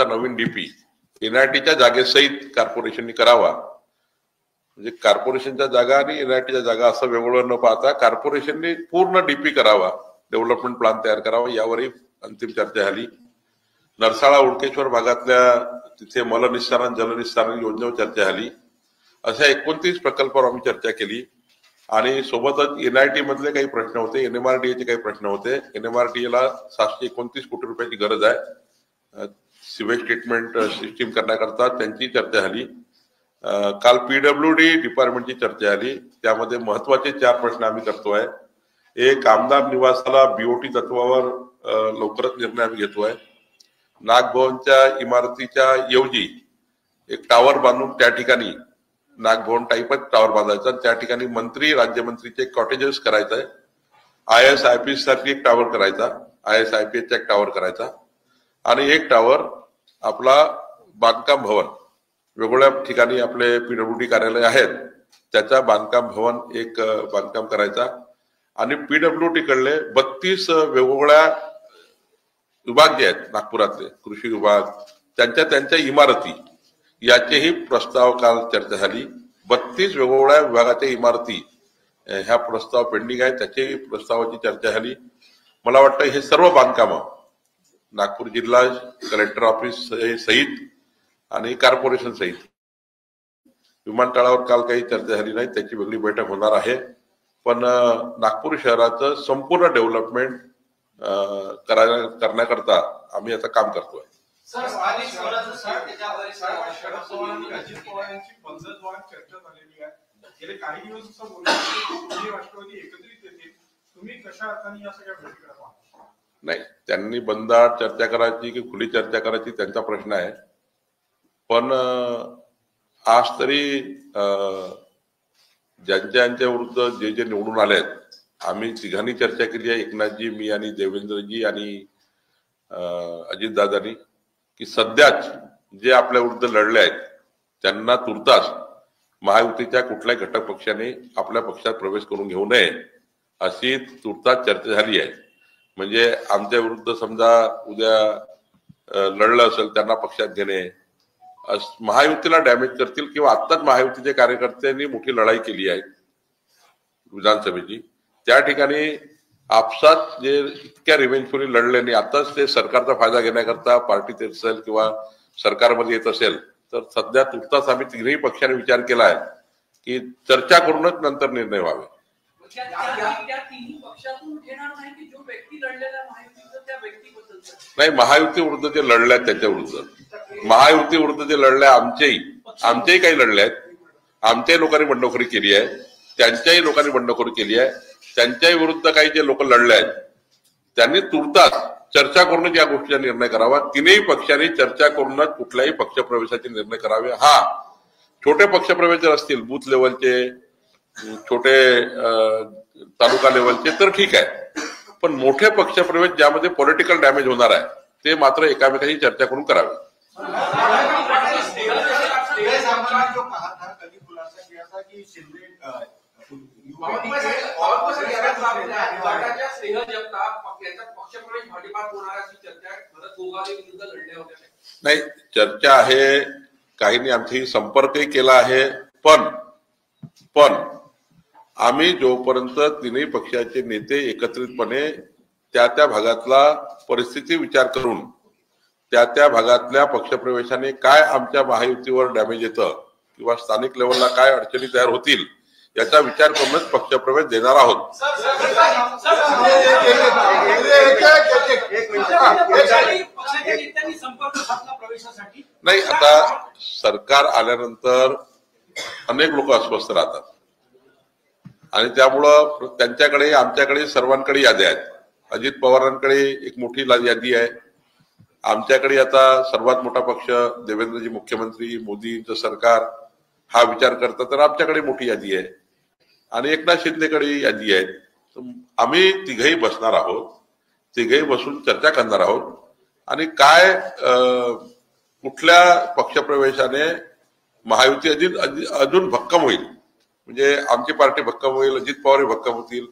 नवीन DP NITच्या जागेसहित कॉर्पोरेशननी करावा. म्हणजे कॉर्पोरेशनच्या जागा आणि NITच्या जागा असं वेगळं न पाहता कॉर्पोरेशनने पूर्ण DP करावा, डेव्हलपमेंट प्लॅन तयार करावा, यावरही अंतिम चर्चा झाली. नरसाळा उडकेश्वर भागातल्या तिथे मलनिस्सारण जलनिस्सारण योजनेवर चर्चा झाली. अशा 29 प्रकल्पावर आम्ही चर्चा केली आणि सोबतच NIT मधले काही प्रश्न होते, NMRDA काही प्रश्न होते. NMRDA ला 729 कोटी रुपयाची गरज आहे सिवेज ट्रीटमेंट सिस्टीम करण्याकरता, त्यांची चर्चा झाली. काल PWD डिपार्टमेंटची चर्चा झाली. त्यामध्ये महत्वाचे 4 प्रश्न आम्ही करतोय. एक, आमदार निवासाला BOT तत्वावर लवकरच निर्णय आम्ही घेतोय. नागभवनच्या इमारतीच्या ऐवजी एक टावर बांधून त्या ठिकाणी नागभवन टाईपच टावर बांधायचा, त्या ठिकाणी मंत्री राज्यमंत्रीचे कॉटेजेस करायचं आहे. ISIPS साठी एक टावर करायचा, ISIPS चा एक टावर करायचा आणि एक टावर आपला बांधकाम भवन, वेगवेगळ्या ठिकाणी आपले PWD कार्यालय आहेत त्याचा बांधकाम भवन एक बांधकाम करायचा. आणि PWD कडले 32 वेगवेगळ्या विभाग जे आहेत नागपुरातले, कृषी विभाग, त्यांच्या इमारती, याचेही प्रस्ताव काल चर्चा झाली. 32 वेगवेगळ्या विभागाच्या इमारती ह्या प्रस्ताव पेंडिंग आहे, त्याची प्रस्तावाची चर्चा झाली. मला वाटतं हे सर्व बांधकामं नागपूर जिल्हा कलेक्टर ऑफिस सहित आणि कॉर्पोरेशन सहित, विमानतळावर काल काही चर्चा झाली नाही, त्याची वेगळी बैठक होणार आहे. पण नागपूर शहराचं संपूर्ण डेव्हलपमेंट करण्याकरता आम्ही आता काम करतोय. शरद पवारांची पद्धतवार चर्चा झालेली आहे. गेले काही दिवस असं बोलतो राष्ट्रवादी एकत्रित येतील, तुम्ही कशा अर्थाने या सगळ्या भेटी करा? नाही, त्यांनी बंदात चर्चा करायची की खुली चर्चा करायची त्यांचा प्रश्न आहे. पण आज तरी ज्यांच्या विरुद्ध जे निवडून आले आहेत, आम्ही तिघांनी चर्चा केली आहे, एकनाथजी, मी आणि देवेंद्रजी आणि अजितदादांनी, की सध्याच जे आपल्या विरुद्ध लढले आहेत त्यांना तुर्तास महायुतीच्या कुठल्याही घटक पक्षाने आपल्या पक्षात प्रवेश करून घेऊ नये अशी तुर्तास चर्चा झाली आहे. म्हणजे आमच्या विरुद्ध समजा उद्या लढलं असेल त्यांना पक्षात घेणे, महायुतीला डॅमेज करतील. किंवा आत्ताच महायुतीच्या कार्यकर्त्यांनी मोठी लढाई केली आहे विधानसभेची, त्या ठिकाणी आपसात जे इतक्या रिव्हेंजफुली लढल्याने आताच ते सरकारचा फायदा घेण्याकरता पार्टीत येत असेल किंवा सरकारमध्ये येत असेल, तर सध्या तुर्तास आम्ही तिन्ही पक्षाने विचार केला आहे की चर्चा करूनच नंतर निर्णय व्हावे. नाही, महायुती विरुद्ध जे लढले आहेत त्याच्या विरुद्ध, महायुती विरुद्ध जे लढले आमचेही काही लढले आहेत, आमच्याही लोकांनी बंडखोरी केली आहे, त्यांच्याही लोकांनी बंडखोरी केली आहे. त्यांच्याही विरुद्ध काही जे लोक लढले आहेत त्यांनी तुर्तास चर्चा करूनच या गोष्टीचा निर्णय करावा. तिन्ही पक्षांनी चर्चा करूनच कुठल्याही पक्षप्रवेशाचे निर्णय करावे. हा, छोटे पक्षप्रवेश जर असतील बूथ लेवलचे, छोटे तालुका लेवलचे तर ठीक आहे, पण मोठे पक्षप्रवेश ज्यामध्ये पॉलिटिकल डॅमेज होणार आहे ते मात्र एकामेकाशी चर्चा करून करावे. जो कहा था, कभी खुलासा किया था कि शिंदे नाही, चर्चा आहे, काहींनी आमची संपर्कही केला आहे. पण आम्ही जोपर्यंत तिन्ही पक्षाचे नेते एकत्रितपणे त्या भागातला परिस्थिती विचार करून त्या भागातल्या पक्षप्रवेशाने काय आमच्या महायुतीवर डॅमेज येतं किंवा स्थानिक लेवलला काय अडचणी तयार होतील याचा विचार करूनच पक्षप्रवेश देणार आहोत. नाही, आता सरकार आल्यानंतर अनेक लोक अस्वस्थ राहतात आणि त्यामुळं त्यांच्याकडे आमच्याकडे सर्वांकडे याद्या आहेत. अजित पवारांकडे एक मोठी यादी आहे, आमच्याकडे आता सर्वात मोठा पक्ष देवेंद्रजी मुख्यमंत्री, मोदींचं सरकार हा विचार करतात, तर आमच्याकडे मोठी यादी आहे आणि एकनाथ शिंदेकडे यादी आहे. आम्ही तिघही बसणार आहोत, तिघही बसून चर्चा करणार आहोत आणि काय कुठल्या पक्षप्रवेशाने महायुती अजून भक्कम होईल, म्हणजे आमची पार्टी भक्कम होईल, अजित पवार भक्कम होतील,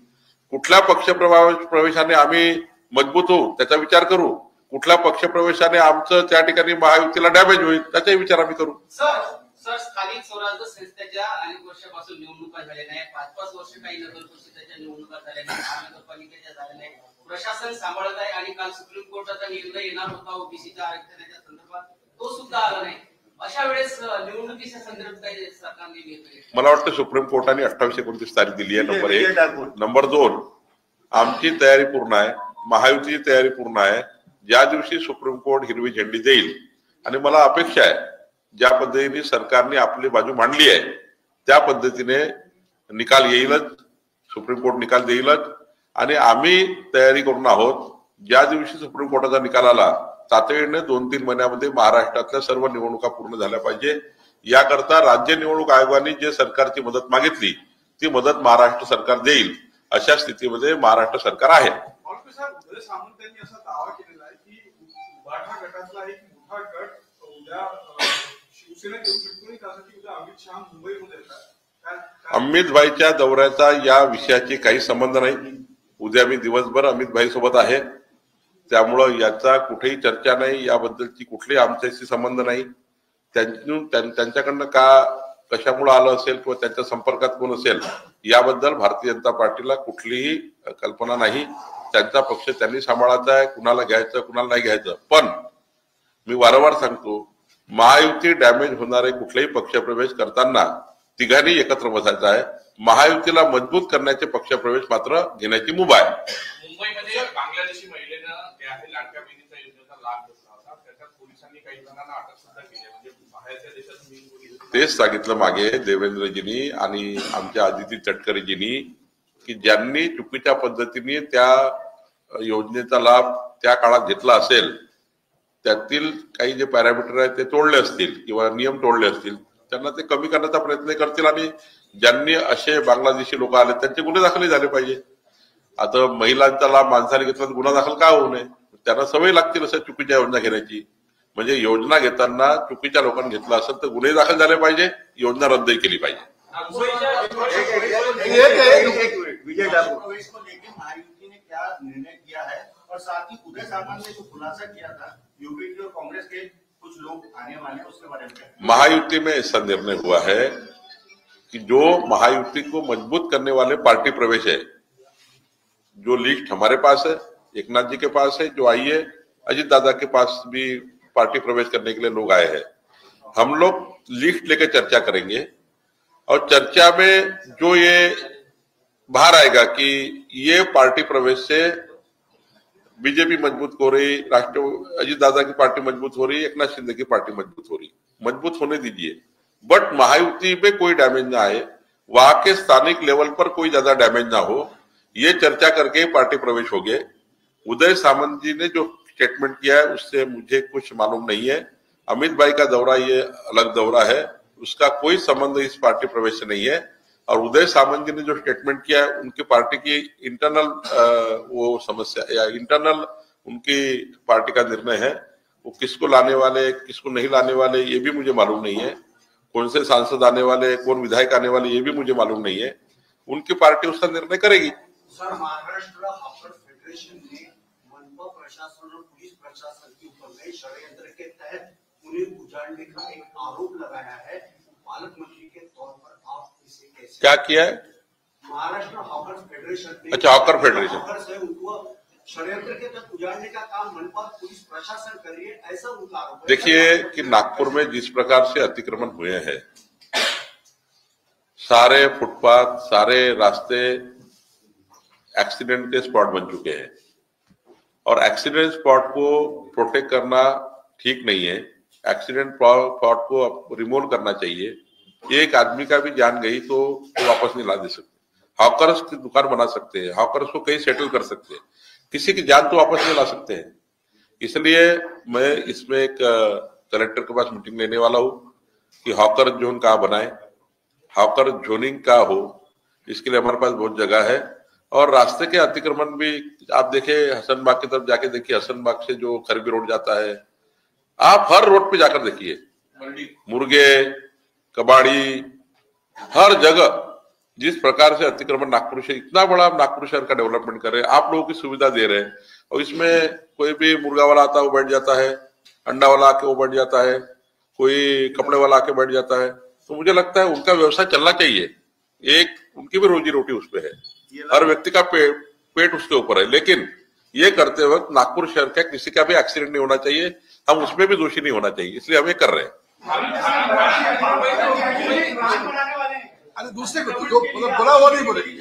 कुठल्या पक्षप्रवेशाने आम्ही मजबूत होऊ त्याचा विचार करू, कुठल्या पक्षप्रवेशाने आमचं त्या ठिकाणी महायुतीला डॅमेज होईल त्याचाही विचार आम्ही करू. सर, स्थानिक स्वराज्य संस्थेच्या अनेक वर्षापासून निवडणुका झाल्या नाही, 5-5 वर्ष काही नगर परिषदेच्या निवडणुका झाल्या नाही, महानगरपालिकेच्या झाल्या नाही, प्रशासन सांभाळत आहे आणि काल सुप्रीम कोर्टाचा निर्णय येणार होता ओबीसीच्या आरक्षणाच्या संदर्भात, तो सुद्धा आला नाही. अशा वेळेस निवडणुकीच्या संदर्भात काही सरकारने घेतले? मला वाटतं सुप्रीम कोर्टाने 28-29 तारीख दिली आहे. नंबर 1. नंबर 2, आमची तयारी पूर्ण आहे, महायुतीची तयारी पूर्ण आहे. ज्या दिवशी सुप्रीम कोर्ट हिरवी झेंडी देईल आणि मला अपेक्षा आहे ज्या पद्धतीने सरकारने आपली बाजू मांडली आहे त्या पद्धतीने निकाल येईलच, सुप्रीम कोर्ट निकाल देईलच आणि आम्ही तयारी करून आहोत. ज्या दिवशी सुप्रीम कोर्टाचा निकाल आला तातडीने 2-3 महिन्यामध्ये महाराष्ट्रातल्या सर्व निवडणुका पूर्ण झाल्या पाहिजे. याकरता राज्य निवडणूक आयोगाने जे सरकारची मदत मागितली ती मदत महाराष्ट्र सरकार देईल, अशा स्थितीमध्ये महाराष्ट्र सरकार आहे. उदय सामंत यांनी असा दावा केलेला आहे की उभाठा गटातला एक मोठा गट उद्या शिवसेनेत येऊ शकतो आणि त्यासाठी उद्या अमित शहा मुंबईमध्ये येतात. अमित भाईच्या दौऱ्याचा या विषयाची काही संबंध नाही. उद्या मी दिवसभर अमित भाई सोबत आहे, त्यामुळं याचा कुठेही चर्चा नाही, याबद्दलची कुठलीही आमच्याशी संबंध नाही. त्यांच्याकडनं कशामुळे आलं असेल किंवा त्यांच्या संपर्कात कोण असेल याबद्दल भारतीय जनता पार्टीला कुठलीही कल्पना नाही. त्यांचा पक्ष त्यांनी सांभाळायचा आहे, कुणाला घ्यायचं कुणाला नाही घ्यायचं. पण मी वारंवार सांगतो, महायुती डॅमेज होणारे कुठलेही पक्षप्रवेश करताना तिघांनी एकत्र बसायचं आहे. महायुतीला मजबूत करण्याचे पक्षप्रवेश मात्र घेण्याची मुभा आहे. मुंबईमध्ये बांगलादेशी महिलेनं त्या लाडक्या बहिणीचा योजनेचा लाभ घेतला होता, त्याच्यात पोलिसांनी काही जणांना अटक सुद्धा केली, म्हणजे बाहेरच्या देशातून. तेच सांगितलं मागे देवेंद्रजींनी आणि आमच्या आदिती तटकरेजींनी की ज्यांनी चुकीच्या पद्धतीने त्या योजनेचा लाभ त्या काळात घेतला असेल त्यातील काही जे पॅरामीटर आहेत ते तोडले असतील किंवा नियम तोडले असतील, त्यांना ते कमी करण्याचा प्रयत्न करतील आणि ज्यांनी असे बांगलादेशी लोक आले त्यांचे गुन्हे दाखल झाले पाहिजे. आता महिलांचा लाभ माणसाने घेतला तर गुन्हा दाखल का होऊ नये? त्यांना सवय लागतील असं चुकीच्या योजना घेण्याची. म्हणजे योजना घेताना चुकीच्या लोकांनी घेतला असेल तर गुन्हे दाखल झाले पाहिजे, योजना रद्द केली पाहिजे. विजय ठाकुर महायुति ने क्या निर्णय किया है और साथ ही उदय सामंत ने जो खुलासा किया था यूपीपी और कांग्रेस के कुछ लोग आने वाले हैं, उसके बारे में क्या? महायुति में ऐसा निर्णय हुआ है कि जो महायुति को मजबूत करने वाले पार्टी प्रवेश है, जो लिस्ट हमारे पास है, एकनाथ जी के पास है, जो आई है, अजित दादा के पास भी पार्टी प्रवेश करने के लिए लोग आए हैं. हम लोग लिस्ट लेकर चर्चा करेंगे और चर्चा में जो ये बाहर आएगा कि ये पार्टी प्रवेश से बीजेपी मजबूत हो रही, अजित दादा की पार्टी मजबूत हो रही, एकनाथ शिंदे की पार्टी मजबूत हो रही, मजबूत होने दीजिए, बट महायुति में कोई डैमेज ना आए, वहां के स्थानिक लेवल पर कोई ज्यादा डैमेज ना हो, ये चर्चा करके पार्टी प्रवेश हो गए. उदय सामंत जी ने जो स्टेटमेंट किया है उससे मुझे कुछ मालूम नहीं है. अमित भाई का दौरा ये अलग दौरा है, उसका कोई संबंध इस पार्टी प्रवेश से नहीं है. और उदय सामंत जी ने जो स्टेटमेंट किया है उनकी पार्टी की इंटरनल वो समस्या या इंटरनल उनकी पार्टी का निर्णय है. वो किसको लाने वाले किसको नहीं लाने वाले ये भी मुझे मालूम नहीं है. कौन से सांसद आने वाले, कौन विधायक आने वाले ये भी मुझे मालूम नहीं है. उनकी पार्टी उसका निर्णय करेगी. सर, महाराष्ट्र हॉकर फेडरेशन ने मनपा प्रशासन और पुलिस प्रशासन के ऊपर नए षड्यंत्र के तहत उन्हें उजाड़ने का एक आरोप लगाया है. पालक मंत्री के तौर पर आप इसे कैसे क्या किया है? महाराष्ट्र हॉकर फेडरेशन ने, अच्छा, हॉकर फेडरेशन हॉकर्स है उनको षड्यंत्र के तहत उजाड़ने का काम मनपा पुलिस प्रशासन कर रही है, ऐसा उनका आरोप है. देखिए कि नागपुर में जिस प्रकार से अतिक्रमण हुए हैं, सारे फुटपाथ, सारे रास्ते एक्सीडेंट के स्पॉट बन चुके हैं और एक्सीडेंट स्पॉट को प्रोटेक्ट करना ठीक नहीं है। एक्सीडेंट स्पॉट को रिमूव करना चाहिए। एक आदमी का भी जान गई तो वापस नहीं ला दे सकते। हॉकर्स की दुकान बना सकते हैं, हॉकर्स को कहीं सेटल कर सकते हैं, किसी की जान तो वापस नहीं ला सकते हैं। इसलिए मैं इसमें एक कलेक्टर के पास मीटिंग लेने वाला हूँ कि हॉकर जोन कहाँ बनाए, हॉकर जोनिंग का हो, इसके लिए हमारे पास बहुत जगह है। और रास्ते के अतिक्रमण भी आप देखें, हसनबाग की तरफ जाके देखिए, हसनबाग से जो खरबी रोड जाता है, आप हर रोड पे जाकर देखिए, मुर्गे कबाड़ी हर जगह जिस प्रकार से अतिक्रमण नागपुर से, इतना बड़ा नागपुर शहर का डेवलपमेंट कर रहे हैं, आप लोगों की सुविधा दे रहे हैं और इसमें कोई भी मुर्गा वाला आता है वो बैठ जाता है, अंडा वाला आके वो बैठ जाता है, कोई कपड़े वाला आके बैठ जाता है। तो मुझे लगता है उनका व्यवसाय चलना चाहिए, एक उनकी भी रोजी रोटी उस पे है, हर व्यक्ति का पेट उसके ऊपर है। लेकिन ये करते वक्त नागपुर शहर का किसी का भी एक्सीडेंट नहीं होना चाहिए, हम उसमें भी दोषी नहीं होना चाहिए, इसलिए हम ये कर रहे हैं। अरे दूसरे को जो बोला वो नहीं बोलेगी।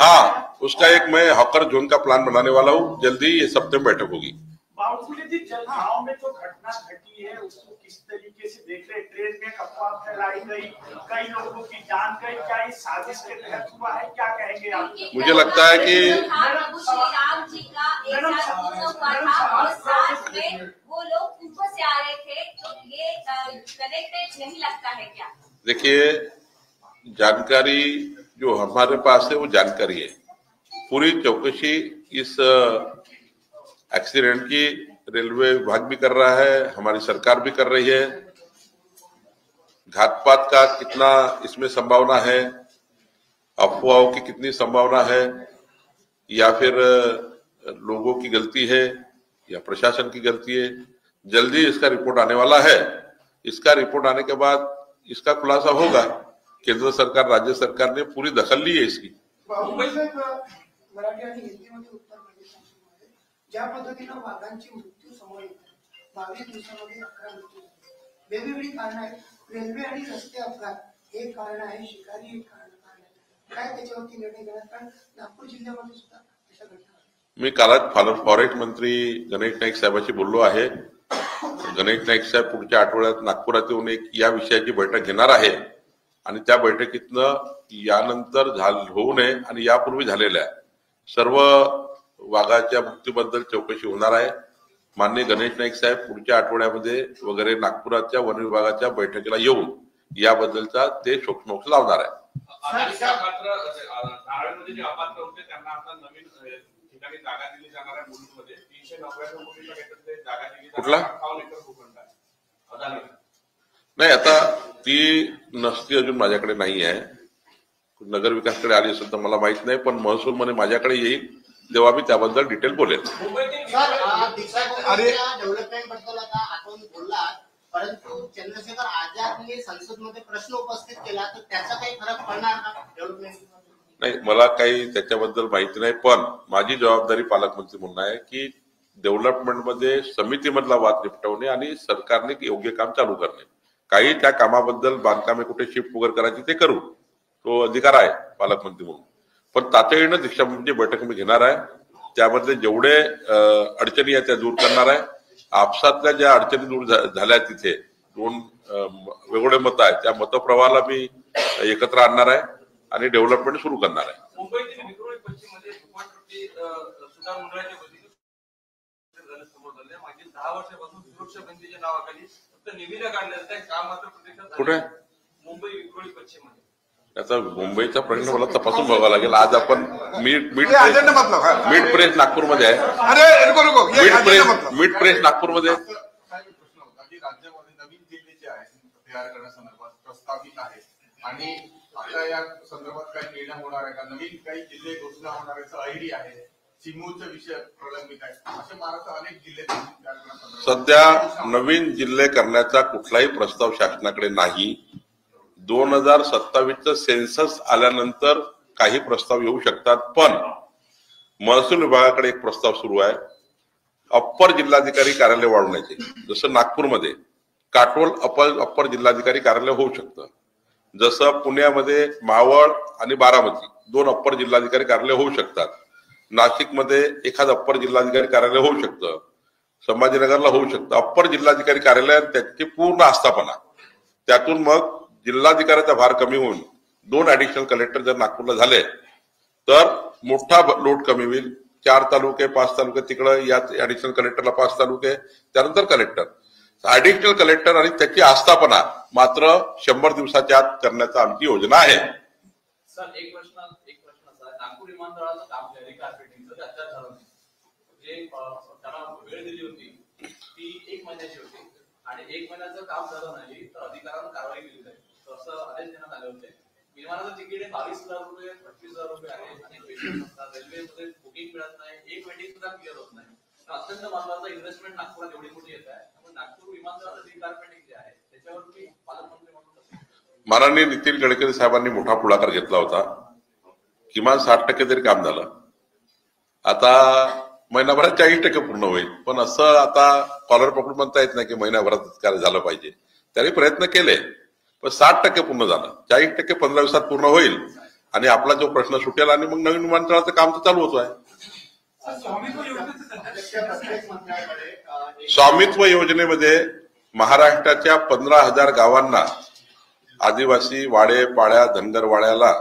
हाँ, उसका एक मैं हॉकर जोन का प्लान बनाने वाला हूँ, जल्दी ये सप्ताह में बैठक होगी। बावजूद जी जलगांव में जो घटना घटी है उसको किस तरीके से देख रहे? ट्रेन में अफवाह फैलाई गई, कई लोगों की जान गई, क्या ये साजिश के तहत हुआ है, क्या कहेंगे आप? मुझे लगता है कि प्रभु श्री राम जी का एक साथ उत्सव हुआ था और साथ में वो लोग ऊपर से आ रहे थे, तो ये कनेक्टेड नहीं लगता है क्या? देखिए, जानकारी जो हमारे पास है वो जानकारी है, पूरी चौकसी इस एक्सीडेंट की रेलवे विभाग भी कर रहा है, हमारी सरकार भी कर रही है। घातपात का कितना इसमें संभावना है, अफवाहों की कितनी संभावना है, या फिर लोगों की गलती है या प्रशासन की गलती है, जल्दी इसका रिपोर्ट आने वाला है। इसका रिपोर्ट आने के बाद इसका खुलासा होगा। केंद्र सरकार, राज्य सरकार ने पूरी दखल ली है इसकी। मराठी आणि हिंदीमध्ये उत्तर प्रदेशामध्ये ज्या पद्धतीनं वाघांची मृत्यू समोर येतात, 22 दिवसांमध्ये 11 मृत्यू झाले, वेगवेगळी कारण आहेत. रेल्वे आणि रस्ते अपघात एक कारण आहे, शिकारी एक कारण आहे. काय त्याच्यावरती निर्णय घेणार? कारण नागपूर जिल्ह्यामध्ये सुद्धा अशा घटना. मी कालच फॉरेस्ट मंत्री गणेश नाईक साहेबांशी बोललो आहे. गणेश नाईक साहेब पुढच्या आठवड्यात नागपुरात येऊन एक या विषयाची बैठक घेणार आहे आणि त्या बैठकीतनं यानंतर होऊ नये आणि यापूर्वी झालेल्या सर्व वाघाच्या मृत्यूबद्दल चौकशी होणार आहे. माननीय गणेश नाईक साहेब पुढच्या आठवड्यामध्ये वगैरे नागपुराच्या वन विभागाच्या बैठकीला येऊन याबद्दलचा ते शोकमोक्ष लावणार आहे. नारायणमध्ये जे अपात्र होते त्यांना आता नवीन ठिकाणी जागा दिली जाणार आहे. मुलुंडमध्ये 399 कोटीच्या काहीतरी जागा दिली कुठला? नाही, आता ती नसती अजून माझ्याकडे नाही आहे. नगर विकासकडे आली असेल तर मला माहित नाही, पण महसूल मध्ये माझ्याकडे येईल तेव्हा मी त्याबद्दल डिटेल बोलेल. डेव्हलपमेंट बद्दल आता आपण बोललात, परंतु चंद्रशेखर आझादने संसदमध्ये प्रश्न उपस्थित केला, तर त्याचा काही फरक पडणार का डेव्हलपमेंट? नाही, मला काही त्याच्याबद्दल माहिती नाही, पण माझी जबाबदारी पालकमंत्री म्हणून आहे की डेव्हलपमेंट मध्ये समितीमधला वाद निपटवणे आणि सरकारने योग्य काम चालू करणे. काही त्या कामाबद्दल बांधकामे कुठे शिफ्ट वगैरे करायची ते करू, तो अधिकार आहे पालकमंत्री म्हणून. पण तातडीनं दीक्षाभूमीची बैठक मी घेणार आहे. त्यामध्ये जेवढे अडचणी आहेत त्या दूर करणार आहे. आपसातल्या ज्या अडचणी दूर झाल्या तिथे दोन वेगवेगळे मतं आहेत, त्या मतप्रवाहाला मी एकत्र आणणार आहे आणि डेव्हलपमेंट सुरू करणार आहे. मुंबईतील विक्रोळी पश्चिममध्ये सुधार मंडळाच्या वतीने मागील 10 वर्षापासून सुरक्षा बंदीच्या नावाखाली फक्त निविदा काढल्या जातात, काम मात्र प्रत्यक्षात कुठे? मुंबई विक्रोळी पश्चिममध्ये. याचा मुंबईचा प्रश्न मला तपासून बघावा लागेल. आज आपण मीट प्रेस नागपूरमध्ये आहे. मीट प्रेस नागपूरमध्ये राज्यामध्ये नवीन जिल्हे जे आहेत तयार करण्यासंदर्भात प्रस्तावित आहे आणि आता या संदर्भात काही निर्णय होणार आहे का? नवीन काही जिल्हे घोषणा होणार याचा आयडिया आहे. चिमूरचा विषय प्रलंबित आहे. असे महाराष्ट्र अनेक जिल्हे तयार करण्यासंदर्भात सध्या नवीन जिल्हे करण्याचा कुठलाही प्रस्ताव शासनाकडे नाही. 2027चं सेन्सस आल्यानंतर काही प्रस्ताव येऊ शकतात, पण महसूल विभागाकडे एक प्रस्ताव सुरू आहे अप्पर जिल्हाधिकारी कार्यालय वाढवण्याचे. जसं नागपूरमध्ये काटोल अप्पर जिल्हाधिकारी कार्यालय होऊ शकतं. जसं पुण्यामध्ये मावळ आणि बारामती 2 अप्पर जिल्हाधिकारी कार्यालय होऊ शकतात. नाशिकमध्ये एखाद अप्पर जिल्हाधिकारी कार्यालय होऊ शकतं. संभाजीनगरला होऊ शकतं. अप्पर जिल्हाधिकारी कार्यालयात त्याची पूर्ण आस्थापना, त्यातून मग जिल्हाधिकाऱ्याचा भार कमी होऊन 2 ऍडिशनल कलेक्टर जर नागपूरला झाले तर मोठा लोड कमी होईल. 4 तालुके 5 तालुके तिकडं, या ऍडिशनल कलेक्टरला 5 तालुके, त्यानंतर कलेक्टर, ऍडिशनल कलेक्टर आणि त्याची आस्थापना मात्र 100 दिवसाच्या आत करण्याचा आमची योजना आहे. सर एक प्रश्न असा, नागपूर विमानतळाचं काम रिकार्पेटिंगचं ते अत्याचार झालं नाही. जे त्यांना वेळ दिली होती ती 1 महिन्याची होती आणि 1 महिन्याचं काम झालं नाही तर अधिकाऱ्यांना कारवाई केली जाईल असं आदेश देण्यात आले होते. विमानाचं तिकीट 22,000 रुपये 25,000 रुपये आहे आणि पेशंट असतात. रेल्वेमध्ये बुकिंग मिळत नाही, एक वेटिंग सुद्धा क्लिअर होत नाही. अत्यंत महत्वाचं इन्व्हेस्टमेंट नागपुरात एवढी मोठी येत आहे. त्यामुळे नागपूर विमानतळाचं रिकार्पेटिंग जे आहे त्याच्यावर तुम्ही पालकमंत्री म्हणून माननीय नितीन गडकरी साहेबांनी मोठा पुढाकार घेतला होता. किमान 60% तरी काम झालं. आता महिनाभरात 40% पूर्ण होईल. पण असं आता कॉलर पकडून म्हणता येत नाही की महिनाभरात कार्य झालं पाहिजे. त्याने प्रयत्न केले पण 60% पूर्ण झालं. 40% 15 दिवसात पूर्ण होईल आणि आपला जो प्रश्न सुटेल आणि मग नवीन विमानतळाचं काम तर चालू होतो आहे. स्वामित्व योजनेमध्ये महाराष्ट्राच्या 15,000 गावांना, आदिवासी वाडे पाड्या धनगर वाड्याला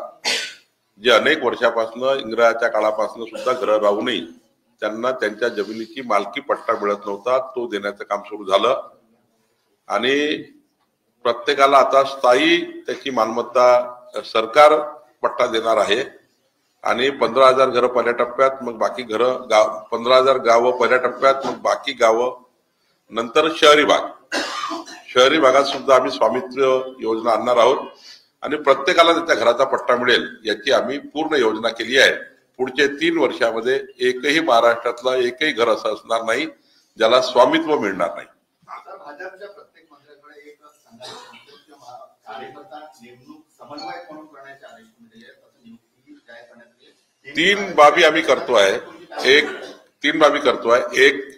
जे अनेक वर्षापासून इंग्रजाच्या काळापासून सुद्धा घरं राहूनही त्यांना त्यांच्या जमिनीची मालकी पट्टा मिळत नव्हता, तो देण्याचं काम सुरू झालं आणि प्रत्येकाला आता स्थायी त्याची मालमत्ता सरकार पट्टा देणार आहे आणि 15,000 घरं पहिल्या टप्प्यात, मग बाकी घरं 15,000 गावं पहिल्या टप्प्यात, मग बाकी गावं, नंतर शहरी भागात सुद्धा आम्ही स्वामित्व योजना आणणार आहोत आणि प्रत्येकाला त्याच्या घराचा पट्टा मिळेल याची आम्ही पूर्ण योजना केली आहे. पुढच्या 3 वर्षामध्ये एकही महाराष्ट्रातला एकही घर असं असणार नाही ज्याला स्वामित्व मिळणार नाही. भाजपच्या प्रत्येक मंत्र्याकडे एक कार्यकर्ता नेमणूक समन्वयक म्हणून करण्याचे आदेश दिले आहेत. 3 बाबी आम्ही करतोय. 3 बाबी करतोय. एक,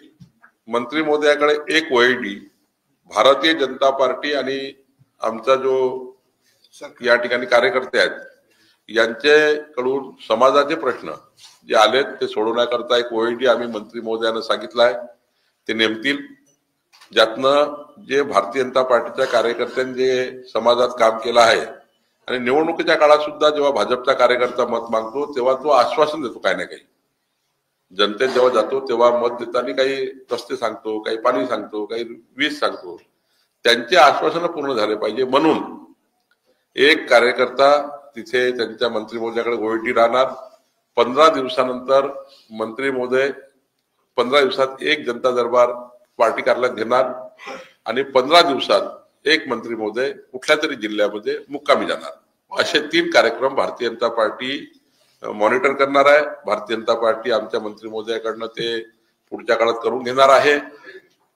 मंत्री महोदयाकडे एक OID, भारतीय जनता पार्टी आणि आमचा जो या ठिकाणी कार्यकर्ते आहेत यांच्याकडून समाजाचे प्रश्न जे आलेत ते सोडवण्याकरता एक OID आम्ही मंत्री महोदयांना सांगितलं आहे, ते नेमतील. ज्यातनं जे भारतीय जनता पार्टीच्या कार्यकर्त्यांनी जे समाजात काम केलं आहे आणि निवडणुकीच्या काळात सुद्धा जेव्हा भाजपचा कार्यकर्ता मत मागतो तेव्हा तो आश्वासन देतो काही ना काही. जनतेत जेव्हा जातो तेव्हा मत देताना काही रस्ते सांगतो, काही पाणी सांगतो, काही वीज सांगतो. त्यांचे आश्वासन पूर्ण झाले पाहिजे म्हणून एक कार्यकर्ता तिथे त्यांच्या मंत्री महोदयाकडे OID राहणार. 15 दिवसानंतर मंत्री महोदय 15 दिवसात एक जनता दरबार पार्टी कार्यालयात घेणार आणि 15 दिवसात एक मंत्री महोदय कुठल्या तरी जिल्ह्यामध्ये मुक्कामी जाणार. असे 3 कार्यक्रम भारतीय जनता पार्टी मॉनिटर करणार आहे. भारतीय जनता पार्टी आमच्या मंत्री महोदयाकडनं ते पुढच्या काळात करून घेणार आहे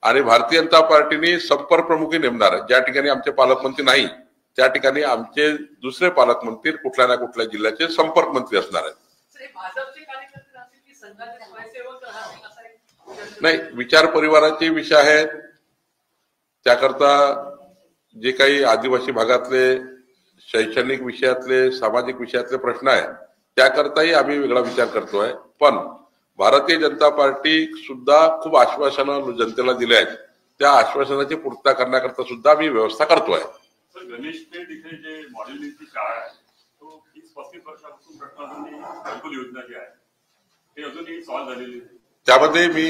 आणि भारतीय जनता पार्टीने संपर्क प्रमुखही नेमणार आहे. ज्या ठिकाणी आमचे पालकमंत्री नाही त्या ठिकाणी आमचे दुसरे पालकमंत्री कुठल्या ना कुठल्या जिल्ह्याचे संपर्क मंत्री असणार आहेत. नाही, विचार परिवाराचे विषय आहेत. त्याकरता जे काही आदिवासी भागातले शैक्षणिक विषयातले सामाजिक विषयातले प्रश्न आहेत त्याकरताही आम्ही वेगळा विचार करतोय. पण भारतीय जनता पार्टी सुद्धा खूप आश्वासनं जनतेला दिले आहेत. त्या आश्वासनाची पूर्तता करण्याकरता सुद्धा आम्ही व्यवस्था करतोय. गणेश पेठ इथे जे मॉडेलिंगची शाळा आहे तो 30-35 वर्षापासून प्रश्न घरकुल योजना जी आहे ते अजूनही सॉल्व्ह झालेली नाही. त्यामध्ये मी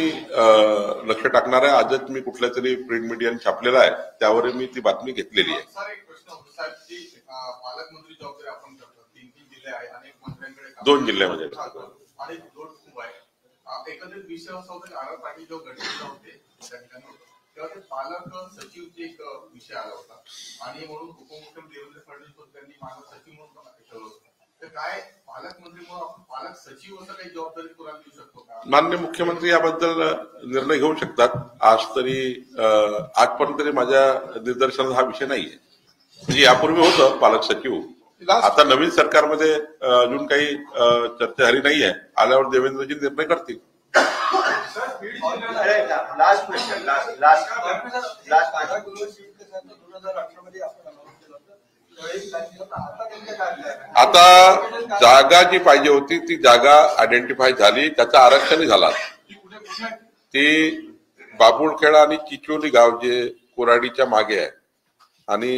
लक्ष टाकणार आहे. आजच मी कुठल्या तरी प्रिंट मीडियाने छापलेला आहे त्यावर मी ती बातमी घेतलेली आहे. सर एक प्रश्न होतो साहेब की पालकमंत्री जबाबदारी आपण करतो. 3 जिल्हे आहेत अनेक मंत्र्यांकडे 2 जिल्ह्यामध्ये आणि लोड खूप आहे. एकंदरीत विषय असा होता की आर पाटील जो गडचिरोलीला होते त्या ठिकाणी होते तेव्हा ते पालक सचिवचे एक विषय आला होता आणि म्हणून उपमुख्यमंत्री देवेंद्र फडणवीस त्यांनी मानव सचिव म्हणून ठेवलं होतं. तर काय पालकमंत्री म्हणून आपण पालक सचिव असं काही जबाबदारी पुरावा देऊ शकतो का? माननीय मुख्यमंत्री याबद्दल निर्णय घेऊ शकतात. आजपर्यंत तरी माझ्या निदर्शनात हा विषय नाहीये. म्हणजे यापूर्वी होतं पालक सचिव. आता नवीन सरकारमध्ये अजून काही चर्चा झाली नाहीये. आल्यावर देवेंद्रजी निर्णय करतील. लास्ट क्वेश्चन लास्ट वर्षाचं 2018 मध्ये आपण अनाउन्स केलं होतं त्यावेळी सांगितलं होतं. आता नेमकं काय plan आहे? आता जागा जी पाहिजे होती ती जागा आयडेंटिफाय झाली, त्याचा आरक्षणही झाला. ती बाबुळखेडा आणि चिचोली गाव जे कोराडीच्या मागे आहे आणि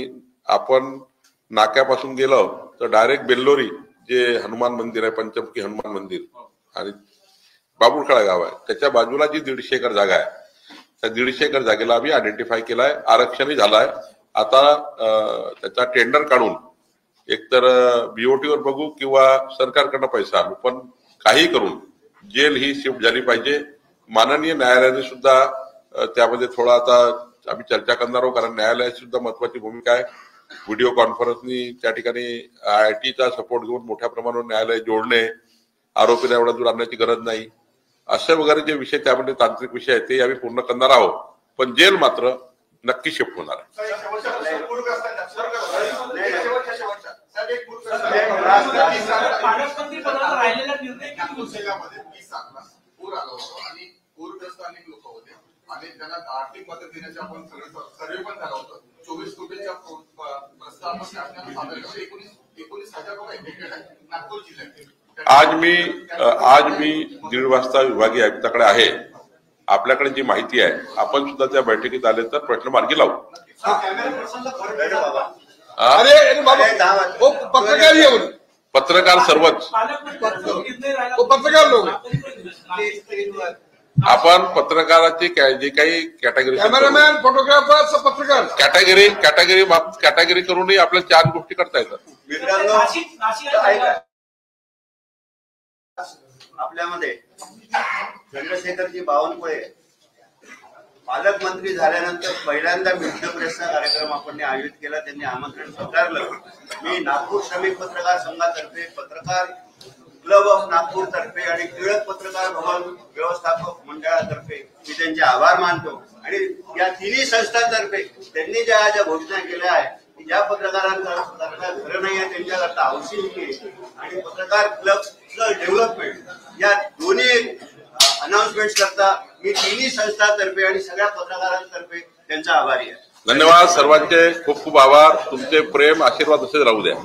आपण नाक्यापासून गेलो तर डायरेक्ट बेल्लोरी जे हनुमान मंदिर आहे, पंचमुखी हनुमान मंदिर, आणि बाबुळखेडा गाव आहे त्याच्या बाजूला जी 150 एकर जागा आहे त्या 150 एकर जागेला आम्ही आयडेंटिफाय केलाय, आरक्षणही झालाय. आता त्याचा टेंडर काढून एकतर बीओटीवर बघू किंवा सरकारकडनं पैसा आणू, पण काही करून जेल ही शिफ्ट झाली पाहिजे. माननीय न्यायालयाने सुद्धा त्यामध्ये थोडा आता आम्ही चर्चा करणार आहोत, कारण न्यायालयाची सुद्धा महत्वाची भूमिका आहे. व्हिडिओ कॉन्फरन्सनी त्या ठिकाणी IITचा सपोर्ट घेऊन मोठ्या प्रमाणावर न्यायालय जोडणे, आरोपीला एवढा दूर आणण्याची गरज नाही, असे वगैरे जे विषय त्यामध्ये तांत्रिक विषय आहेत ते आम्ही पूर्ण करणार आहोत. पण जेल मात्र नक्की शिफ्ट होणार आहे. पालकमंत्री पदावर राहिलेला निर्णय किती पूर आला होता आणि पूरग्रस्त अनेक लोक होते आणि त्यांना आर्थिक मदत देण्याचे आपण सर्वे पण झाला होता. 24 कोटीचा प्रस्ताव आपण शासनाला सादर केला. 19,000 लोक नागपूर जिल्ह्यात. आज मी 1:30 वाजता विभागीय आयुक्ताकडे आहे. आपल्याकडे जी माहिती आहे आपण सुद्धा त्या बैठकीत आले तर प्रश्न मार्गी लावू. पत्रकार सर्वच पत्रकार लोक आपण पत्रकाराची जी काही कॅटेगरी कॅमेरामॅन, फोटोग्राफर, पत्रकार कॅटेगरी करूनही आपल्या 4 गोष्टी करता येतात. आपल्यामध्ये चंद्रशेखरजी बावनकुळे पालकमंत्री झाल्यानंतर पहिल्यांदा मिड प्रेसचा कार्यक्रम आपण आयोजित केला. त्यांनी आमंत्रण स्वीकारलं. मी नागपूर श्रमिक पत्रकार संघातर्फे, पत्रकार क्लब ऑफ नागपूर तर्फे आणि टिळक पत्रकार भवन व्यवस्थापक मंडळातर्फे मी त्यांचे आभार मानतो. आणि या तिन्ही संस्थांतर्फे त्यांनी ज्या घोषणा केल्या आहेत की ज्या पत्रकारांकरता घरं नाही आहे त्यांच्याकरता हाऊसिंग आणि पत्रकार क्लबचं डेव्हलपमेंट या दोन्ही अनाउन्समेंट करता मी तिन्ही संस्थांतर्फे आणि सगळ्या पत्रकारांतर्फे त्यांचा आभारी आहे. धन्यवाद. सर्वांचे खूप खूप आभार. तुमचे प्रेम आशीर्वाद असेच राहू द्या.